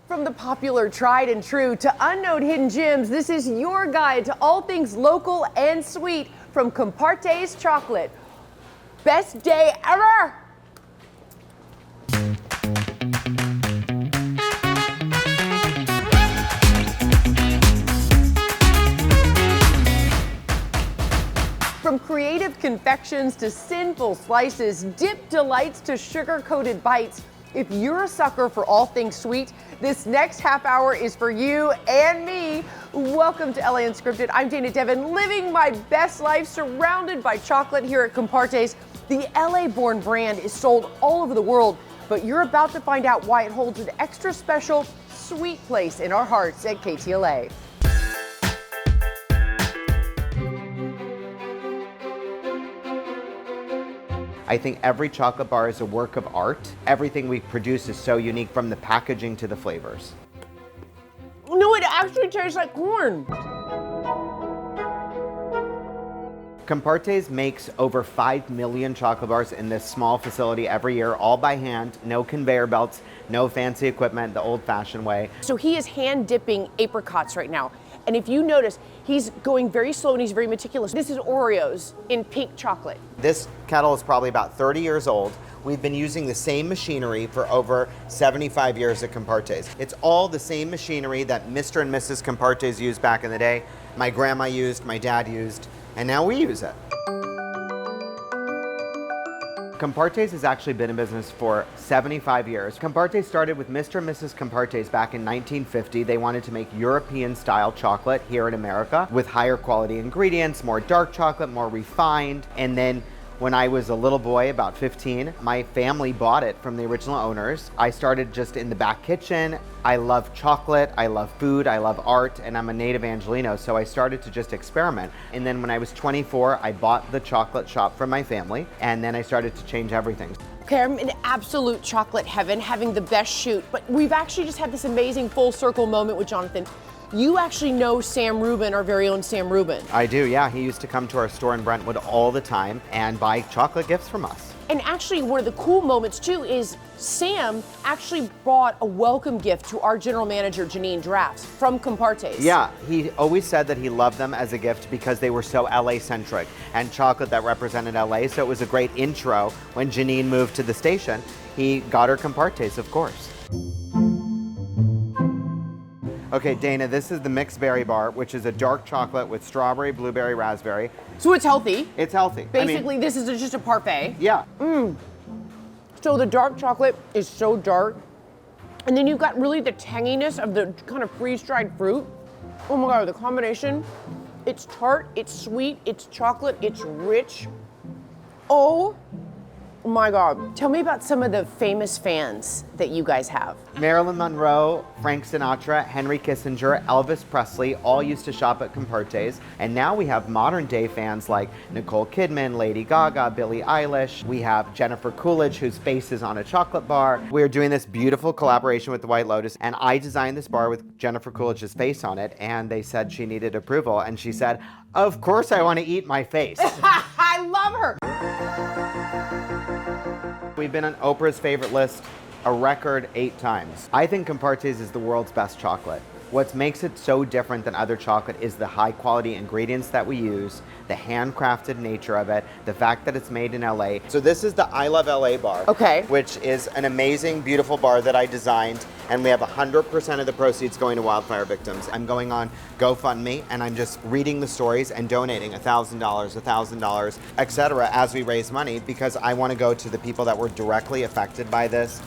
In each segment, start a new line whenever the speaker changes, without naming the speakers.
From the popular tried and true to unknown hidden gems, this is your guide to all things local and sweet from Comparte's Chocolate. Best day ever! From creative confections to sinful slices, dip delights to sugar-coated bites, if you're a sucker for all things sweet, this next half hour is for you and me. Welcome to LA Unscripted. I'm Dana Devin, living my best life surrounded by chocolate here at Comparte's. The LA-born brand is sold all over the world, but you're about to find out why it holds an extra special, sweet place in our hearts at KTLA.
I think every chocolate bar is a work of art. Everything we produce is so unique, from the packaging to the flavors.
No, it actually tastes like corn.
Comparte's makes over 5 million chocolate bars in this small facility every year, all by hand, no conveyor belts, no fancy equipment, the old-fashioned way.
So he is hand dipping apricots right now. And if you notice, he's going very slow and he's very meticulous. This is Oreos in pink chocolate.
This kettle is probably about 30 years old. We've been using the same machinery for over 75 years at Comparte's. It's all the same machinery that Mr. and Mrs. Comparte's used back in the day. My grandma used, my dad used, and now we use it. Comparte's has actually been in business for 75 years. Comparte's started with Mr. and Mrs. Comparte's back in 1950. They wanted to make European-style chocolate here in America with higher quality ingredients, more dark chocolate, more refined. And then when I was a little boy, about 15, my family bought it from the original owners. I started just in the back kitchen. I love chocolate, I love food, I love art, and I'm a native Angelino, so I started to just experiment. And then when I was 24, I bought the chocolate shop from my family, and then I started to change everything.
Okay, I'm in absolute chocolate heaven, having the best shoot, but we've actually just had this amazing full circle moment with Jonathan. You actually know Sam Rubin, our very own Sam Rubin.
I do, yeah. He used to come to our store in Brentwood all the time and buy chocolate gifts from us.
And actually, one of the cool moments too is Sam actually brought a welcome gift to our general manager, Janine Drafts, from Comparte's.
Yeah, he always said that he loved them as a gift because they were so LA-centric and chocolate that represented LA, so it was a great intro. When Janine moved to the station, he got her Comparte's, of course. Okay, Dana, this is the mixed berry bar, which is a dark chocolate with strawberry, blueberry, raspberry.
So it's healthy.
It's healthy.
Basically, this is just a parfait.
Yeah.
So the dark chocolate is so dark. And then you've got really the tanginess of the kind of freeze-dried fruit. Oh my God, the combination. It's tart, it's sweet, it's chocolate, it's rich. Oh my God. Tell me about some of the famous fans that you guys have.
Marilyn Monroe, Frank Sinatra, Henry Kissinger, Elvis Presley all used to shop at Comparte's. And now we have modern day fans like Nicole Kidman, Lady Gaga, Billie Eilish. We have Jennifer Coolidge, whose face is on a chocolate bar. We're doing this beautiful collaboration with the White Lotus, and I designed this bar with Jennifer Coolidge's face on it, and they said she needed approval, and she said, "Of course I want to eat my face."
I love her.
We've been on Oprah's favorite list a record 8 times. I think Comparte's is the world's best chocolate. What makes it so different than other chocolate is the high quality ingredients that we use, the handcrafted nature of it, the fact that it's made in LA. So this is the I Love LA bar,
okay,
which is an amazing, beautiful bar that I designed, and we have 100% of the proceeds going to wildfire victims. I'm going on GoFundMe, and I'm just reading the stories and donating $1,000, $1,000, etc. as we raise money, because I want to go to the people that were directly affected by this.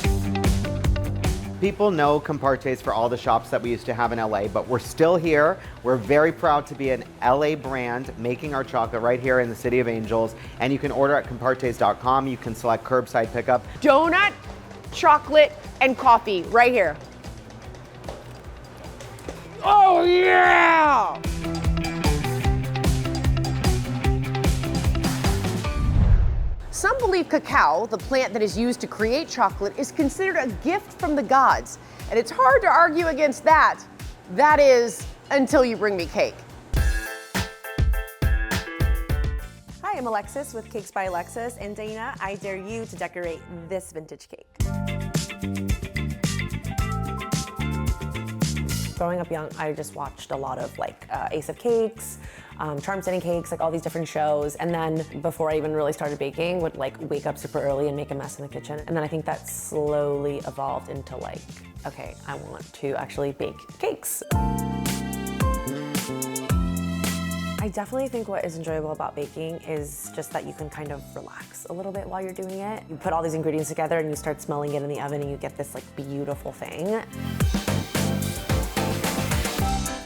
People know Comparte's for all the shops that we used to have in LA, but we're still here. We're very proud to be an LA brand making our chocolate right here in the City of Angels. And you can order at compartes.com. You can select curbside pickup.
Donut, chocolate, and coffee right here. Oh yeah! Some believe cacao, the plant that is used to create chocolate, is considered a gift from the gods. And it's hard to argue against that. That is, until you bring me cake.
Hi, I'm Alexis with Cakes by Alexis, and Dana, I dare you to decorate this vintage cake. growing up young, I just watched a lot of like Ace of Cakes, Charm Setting Cakes, like all these different shows. And then before I even really started baking, would like wake up super early and make a mess in the kitchen. And then I think that slowly evolved into like, okay, I want to actually bake cakes. I definitely think what is enjoyable about baking is just that you can kind of relax a little bit while you're doing it. You put all these ingredients together and you start smelling it in the oven and you get this like beautiful thing.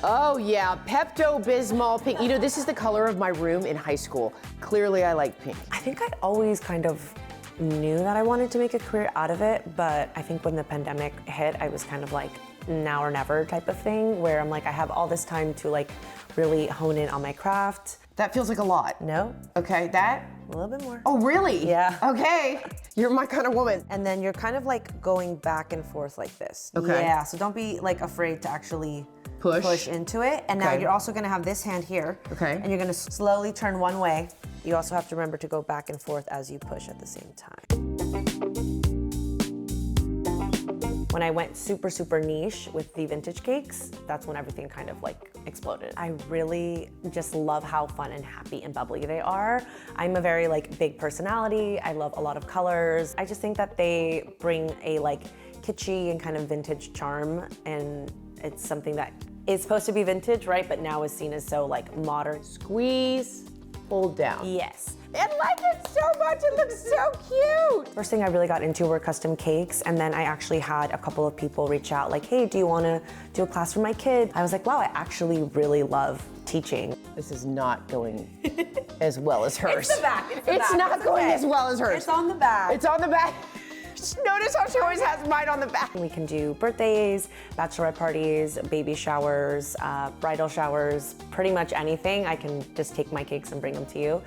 Oh yeah, Pepto-Bismol pink. You know, this is the color of my room in high school. Clearly I like pink.
I think I always kind of knew that I wanted to make a career out of it, but I think when the pandemic hit, I was kind of like now or never type of thing, where I'm like, I have all this time to like really hone in on my craft.
That feels like a lot.
No.
Okay, that?
A little bit more.
Oh, really?
Yeah.
Okay, you're my kind of woman.
And then you're kind of like going back and forth like this.
Okay.
Yeah, so don't be like afraid to actually
Push
into it. And now
Okay.
you're also gonna have this hand here.
Okay.
And you're gonna slowly turn one way. You also have to remember to go back and forth as you push at the same time. When I went super, super niche with the vintage cakes, that's when everything kind of like exploded. I really just love how fun and happy and bubbly they are. I'm a very like big personality. I love a lot of colors. I just think that they bring a like kitschy and kind of vintage charm, and it's something that is supposed to be vintage, right? But now is seen as so like modern.
Squeeze, hold down.
Yes.
I like it so much, it looks so cute.
First thing I really got into were custom cakes, and then I actually had a couple of people reach out like, hey, do you wanna do a class for my kid? I was like, wow, I actually really love teaching.
This is not going as well as hers.
It's the back, it's the
It's
back,
not
it's
going
okay.
as well as hers.
It's on the back.
It's on the back. Notice how she always has mine on the back.
We can do birthdays, bachelorette parties, baby showers, bridal showers, pretty much anything. I can just take my cakes and bring them to you.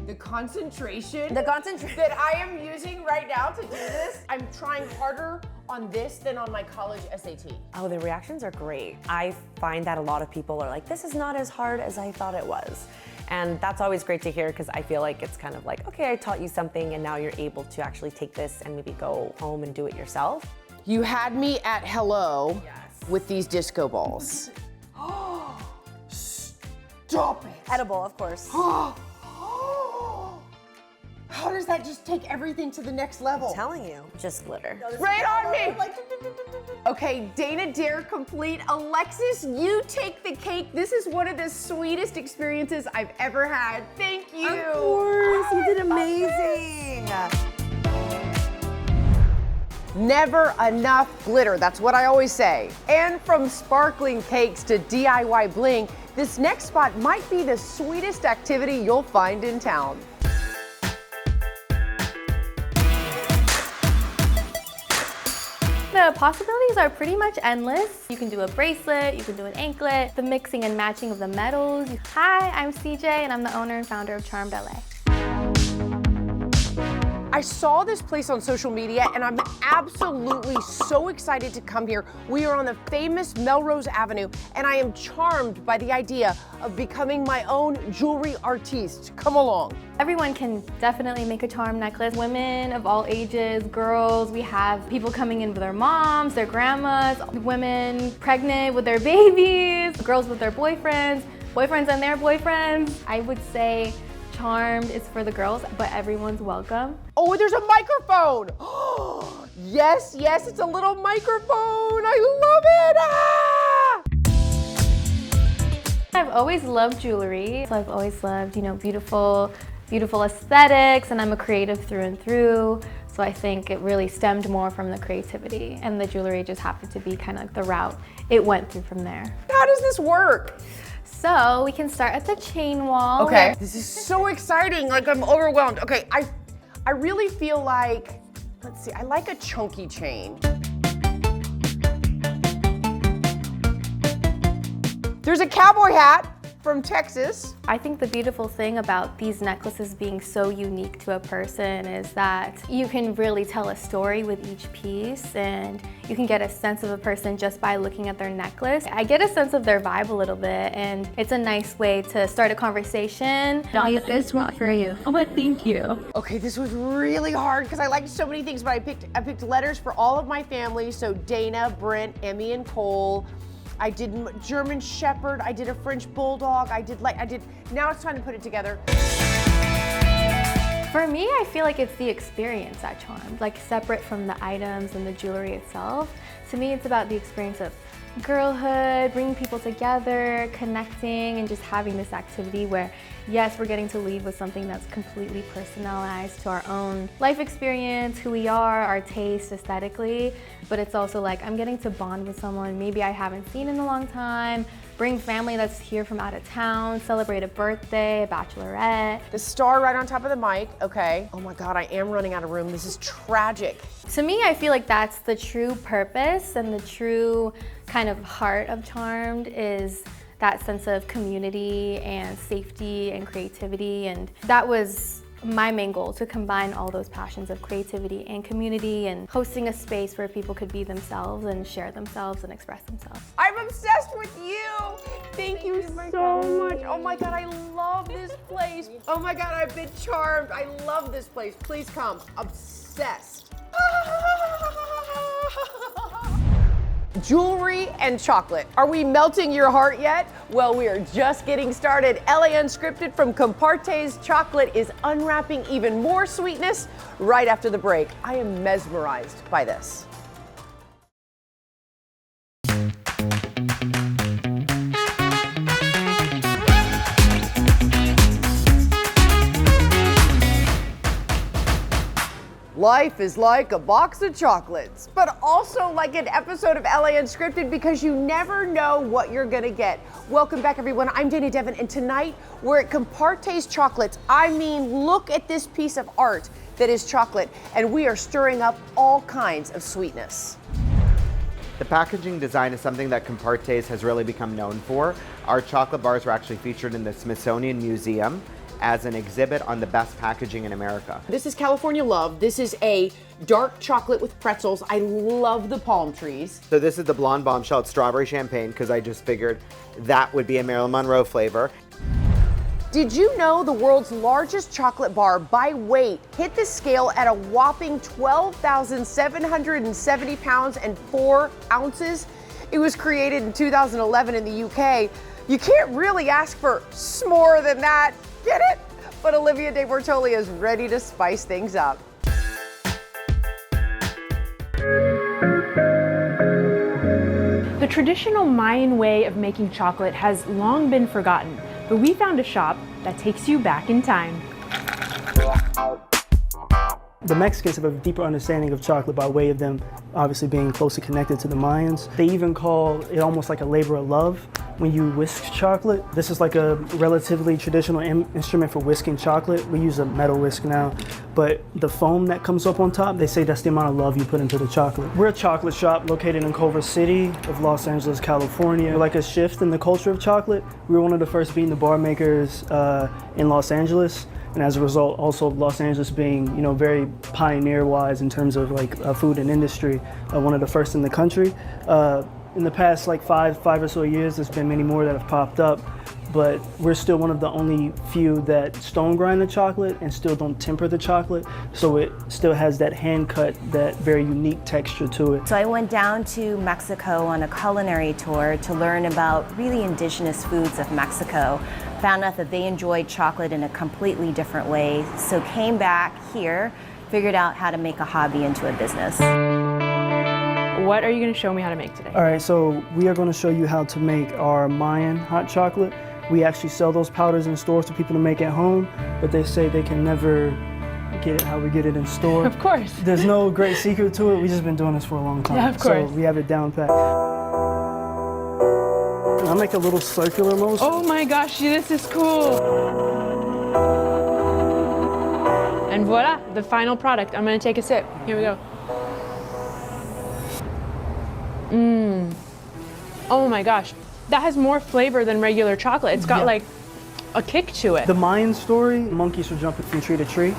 The concentration
concentration.
that I am using right now to do this, I'm trying harder on this than on my college SAT.
Oh, the reactions are great. I find that a lot of people are like, this is not as hard as I thought it was. And that's always great to hear, because I feel like it's kind of like, okay, I taught you something and now you're able to actually take this and maybe go home and do it yourself.
You had me at hello with these disco balls. Stop it.
Edible, of course.
How does that just take everything to the next level?
I'm telling you, just glitter.
Right on me. Okay, Dana Dare complete. Alexis, you take the cake. This is one of the sweetest experiences I've ever had. Thank you.
Of course, you did amazing.
Never enough glitter, that's what I always say. And from sparkling cakes to DIY bling, this next spot might be the sweetest activity you'll find in town.
The possibilities are pretty much endless. You can do a bracelet, you can do an anklet, the mixing and matching of the metals. Hi, I'm CJ and I'm the owner and founder of Charmed LA.
I saw this place on social media and I'm absolutely so excited to come here. We are on the famous Melrose Avenue and I am charmed by the idea of becoming my own jewelry artiste. Come along.
Everyone can definitely make a charm necklace. Women of all ages, girls, we have people coming in with their moms, their grandmas, women pregnant with their babies, girls with their boyfriends, boyfriends and their boyfriends. I would say Charmed is for the girls, but everyone's welcome.
Oh, there's a microphone. Yes, yes, it's a little microphone. I love it. Ah!
I've always loved jewelry. So I've always loved, beautiful aesthetics, and I'm a creative through and through. So I think it really stemmed more from the creativity, and the jewelry just happened to be kind of like the route it went through from there.
How does this work?
So we can start at the chain wall.
Okay, this is so exciting. Like, I'm overwhelmed. Okay, I really feel like, let's see, I like a chunky chain. There's a cowboy hat from Texas.
I think the beautiful thing about these necklaces being so unique to a person is that you can really tell a story with each piece, and you can get a sense of a person just by looking at their necklace. I get a sense of their vibe a little bit, and it's a nice way to start a conversation.
This one for you. Oh, but thank you.
Okay, this was really hard because I liked so many things, but I picked letters for all of my family. So Dana, Brent, Emmy, and Cole. I did German Shepherd. I did a French Bulldog. Now it's time to put it together.
For me, I feel like it's the experience that charmed, like separate from the items and the jewelry itself. To me, it's about the experience of girlhood, bringing people together, connecting, and just having this activity where, yes, we're getting to leave with something that's completely personalized to our own life experience, who we are, our taste aesthetically, but it's also like I'm getting to bond with someone maybe I haven't seen in a long time, bring family that's here from out of town, celebrate a birthday, a bachelorette.
The star right on top of the mic, okay. Oh my God, I am running out of room. This is tragic.
To me, I feel like that's the true purpose and the true kind of heart of Charmed is that sense of community and safety and creativity. And that was my main goal, to combine all those passions of creativity and community and hosting a space where people could be themselves and share themselves and express themselves.
I'm obsessed with you. Thank you so much. Oh my God, I love this place. Oh my God, I've been charmed. I love this place. Please come. Obsessed. Jewelry and chocolate. Are we melting your heart yet? Well, we are just getting started. LA Unscripted from Comparte's Chocolate is unwrapping even more sweetness right after the break. I am mesmerized by this. Life is like a box of chocolates, but also like an episode of LA Unscripted because you never know what you're gonna get. Welcome back, everyone. I'm Dana Devin, and tonight we're at Comparte's Chocolates. I mean, look at this piece of art that is chocolate, and we are stirring up all kinds of sweetness.
The packaging design is something that Comparte's has really become known for. Our chocolate bars were actually featured in the Smithsonian Museum as an exhibit on the best packaging in America.
This is California Love. This is a dark chocolate with pretzels. I love the palm trees.
So this is the Blonde Bombshell. It's strawberry champagne because I just figured that would be a Marilyn Monroe flavor.
Did you know the world's largest chocolate bar by weight hit the scale at a whopping 12,770 pounds and 4 ounces? It was created in 2011 in the UK. You can't really ask for more than that. Get it? But Olivia De Bortoli is ready to spice things up.
The traditional Mayan way of making chocolate has long been forgotten, but we found a shop that takes you back in time.
The Mexicans have a deeper understanding of chocolate by way of them obviously being closely connected to the Mayans. They even call it almost like a labor of love when you whisk chocolate. This is like a relatively traditional instrument for whisking chocolate. We use a metal whisk now, but the foam that comes up on top, they say that's the amount of love you put into the chocolate. We're a chocolate shop located in Culver City of Los Angeles, California. We're like a shift in the culture of chocolate. We were one of the first bean to bar makers in Los Angeles. And as a result, also Los Angeles being, very pioneer-wise in terms of like food and industry, one of the first in the country. In the past five or so years, there's been many more that have popped up, but we're still one of the only few that stone grind the chocolate and still don't temper the chocolate, so it still has that hand cut, that very unique texture to it.
So I went down to Mexico on a culinary tour to learn about really indigenous foods of Mexico. Found out that they enjoyed chocolate in a completely different way, so came back here, figured out how to make a hobby into a business.
What are you going to show me how to make today?
All right, so we are going to show you how to make our Mayan hot chocolate. We actually sell those powders in stores for people to make at home, but they say they can never get it how we get it in store.
Of course.
There's no great secret to it. We've just been doing this for a long time.
Yeah, of course.
So we have it down pat. I'll make a little circular motion.
Oh my gosh, this is cool. And voila, the final product. I'm going to take a sip. Here we go. Oh my gosh, That has more flavor than regular chocolate. It's got like a kick to it.
The Mayan story, monkeys were jumping from tree to tree.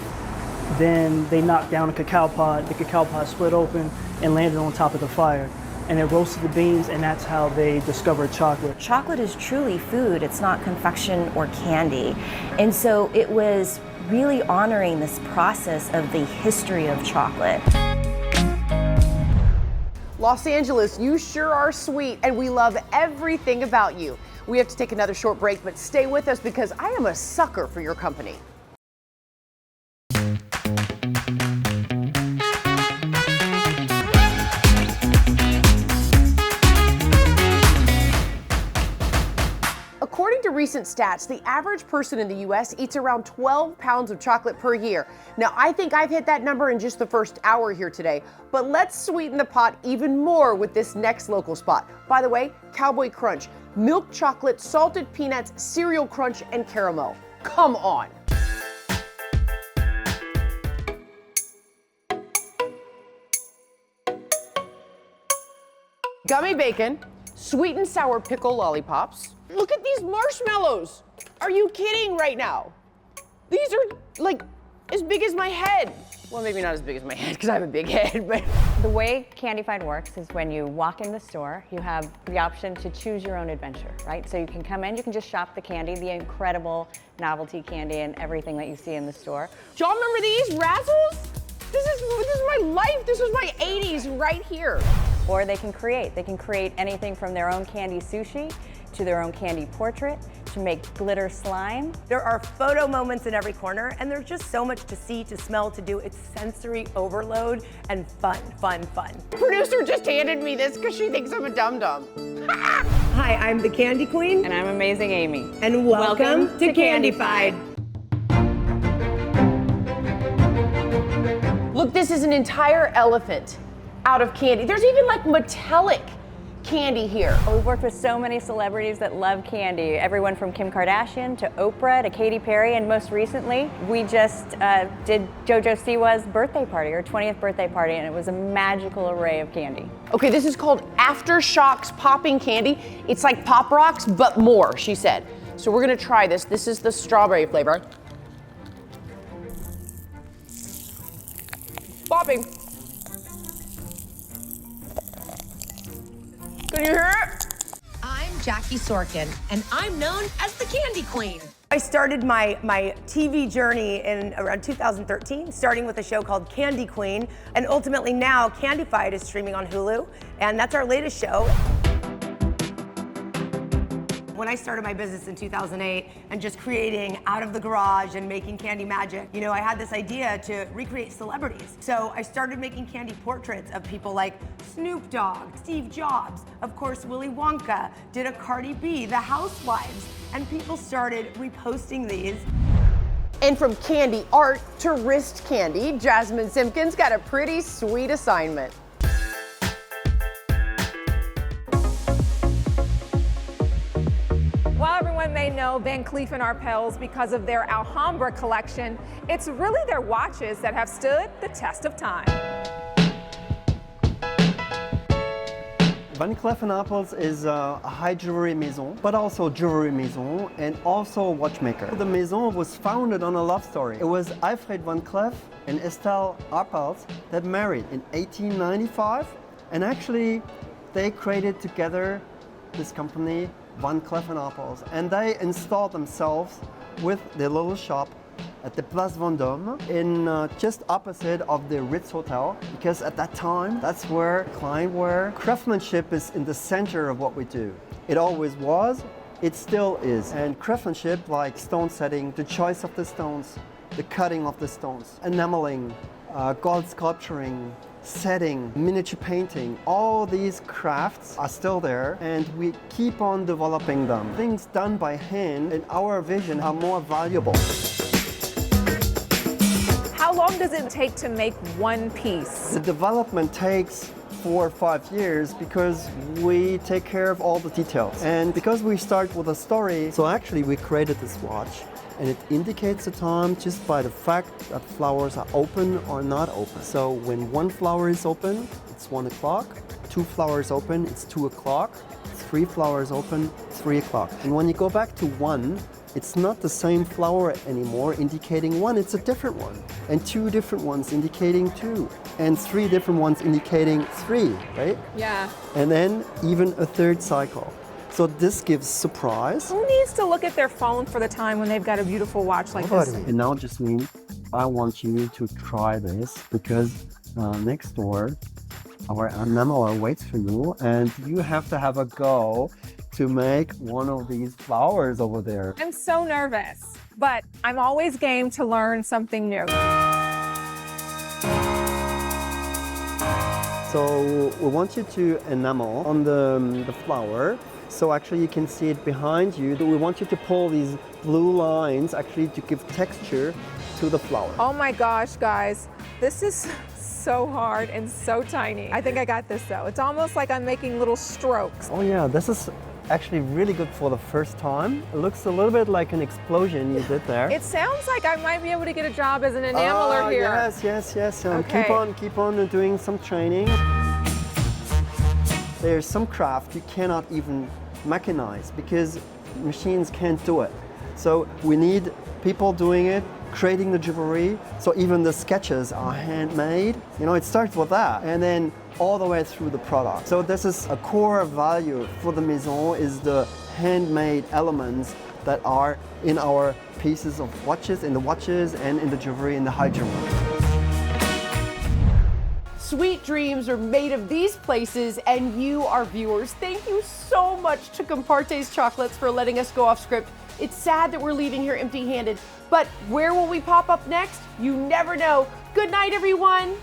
Then they knocked down a cacao pod. The cacao pod split open and landed on top of the fire. And they roasted the beans, and that's how they discovered chocolate.
Chocolate is truly food. It's not confection or candy. And so it was really honoring this process of the history of chocolate.
Los Angeles, you sure are sweet, and we love everything about you. We have to take another short break, but stay with us because I am a sucker for your company. According to recent stats, the average person in the U.S. eats around 12 pounds of chocolate per year. Now, I think I've hit that number in just the first hour here today, but let's sweeten the pot even more with this next local spot. By the way, Cowboy Crunch, milk chocolate, salted peanuts, cereal crunch, and caramel. Come on. Gummy bacon, sweet and sour pickle lollipops. Look at these marshmallows. Are you kidding right now? These are like as big as my head. Well, maybe not as big as my head because I have a big head, but.
The way Candyfied works is when you walk in the store, you have the option to choose your own adventure, right? So you can come in, you can just shop the candy, the incredible novelty candy and everything that you see in the store.
Y'all remember these Razzles? This is my life. This was my 80s right here.
Or they can create anything from their own candy sushi to their own candy portrait, to make glitter slime.
There are photo moments in every corner, and there's just so much to see, to smell, to do. It's sensory overload and fun, fun, fun.
Producer just handed me this because she thinks I'm a dum-dum.
Hi, I'm the Candy Queen.
And I'm Amazing Amy.
And welcome to Candyfied.
Look, this is an entire elephant out of candy. There's even like metallic candy here.
We've worked with so many celebrities that love candy. Everyone from Kim Kardashian to Oprah to Katy Perry, and most recently, we just did JoJo Siwa's birthday party, her 20th birthday party, and it was a magical array of candy.
Okay, this is called Aftershocks Popping Candy. It's like Pop Rocks, but more, she said. So we're gonna try this. This is the strawberry flavor. Popping. Can you hear it?
I'm Jackie Sorkin, and I'm known as the Candy Queen.
I started my TV journey in around 2013, starting with a show called Candy Queen, and ultimately now Candyfied is streaming on Hulu, and that's our latest show. When I started my business in 2008 and just creating out of the garage and making candy magic, you know, I had this idea to recreate celebrities. So I started making candy portraits of people like Snoop Dogg, Steve Jobs, of course Willy Wonka, did a Cardi B, the Housewives, and people started reposting these.
And from candy art to wrist candy, Jasmine Simpkins got a pretty sweet assignment.
While everyone may know Van Cleef & Arpels because of their Alhambra collection, it's really their watches that have stood the test of time.
Van Cleef & Arpels is a high jewelry maison, but also jewelry maison and also a watchmaker. The maison was founded on a love story. It was Alfred Van Cleef and Estelle Arpels that married in 1895, and actually they created together this company, Van Cleef & Arpels, and they installed themselves with their little shop at the Place Vendôme in just opposite of the Ritz Hotel, because at that time, that's where clients were. Craftsmanship is in the center of what we do. It always was, it still is. And craftsmanship like stone setting, the choice of the stones, the cutting of the stones, enameling, gold sculpturing, setting, miniature painting, all these crafts are still there and we keep on developing them. Things done by hand in our vision are more valuable.
How long does it take to make one piece?
The development takes 4 or 5 years because we take care of all the details. And because we start with a story, so actually we created this watch. And it indicates the time just by the fact that flowers are open or not open. So when one flower is open, it's 1 o'clock. 2 flowers open, it's 2 o'clock. 3 flowers open, 3 o'clock. And when you go back to 1, it's not the same flower anymore indicating 1, it's a different one. And 2 different ones indicating 2. And 3 different ones indicating 3, right?
Yeah.
And then even a 3rd cycle. So this gives surprise.
Who needs to look at their phone for the time when they've got a beautiful watch like this?
And now, Jasmine, I want you to try this because next door, our enamel waits for you, and you have to have a go to make one of these flowers over there.
I'm so nervous, but I'm always game to learn something new.
So we want you to enamel on the flower. So actually you can see it behind you. We want you to pull these blue lines actually to give texture to the flower.
Oh my gosh, guys, this is so hard and so tiny. I think I got this though. It's almost like I'm making little strokes.
Oh yeah, this is actually really good for the first time. It looks a little bit like an explosion you did there.
It sounds like I might be able to get a job as an enameler here.
Yes.
Okay.
Keep on doing some training. There's some craft you cannot even mechanize because machines can't do it. So we need people doing it, creating the jewelry. So even the sketches are handmade. You know, it starts with that and then all the way through the product. So this is a core value for the Maison is the handmade elements that are in our pieces of watches, in the watches and in the jewelry, in the high jewelry.
Sweet dreams are made of these places, and you, our viewers, thank you so much to Comparte's Chocolates for letting us go off script. It's sad that we're leaving here empty-handed, but where will we pop up next? You never know. Good night, everyone.